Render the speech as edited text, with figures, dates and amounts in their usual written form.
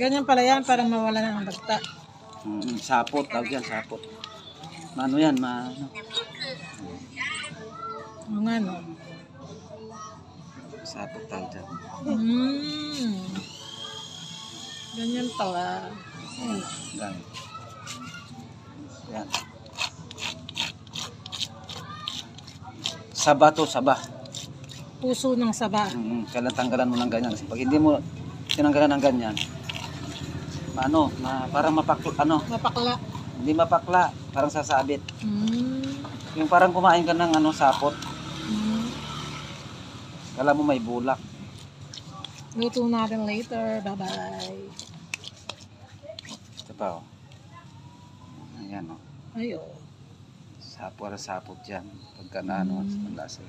Ganyan pala yan para mawala ng dagta. Sapot, tawag yan, sapot. Ano yan, O nga no. sapot tawag dyan. Ganyan pala. Yan. Yan. Saba to, saba. Puso ng saba. Kailan tanggalan mo ng ganyan. Kasi pag hindi mo tinanggalan ng ganyan, parang Mapakla. hindi mapakla, parang sasabit. Mm. Yung parang kumain ka ng sapot, kala mo may bulak. Luto natin later. Bye-bye. Ito pa, oh. Ayan, oh. Ayo. Sapot dyan. Pagka ang lasa.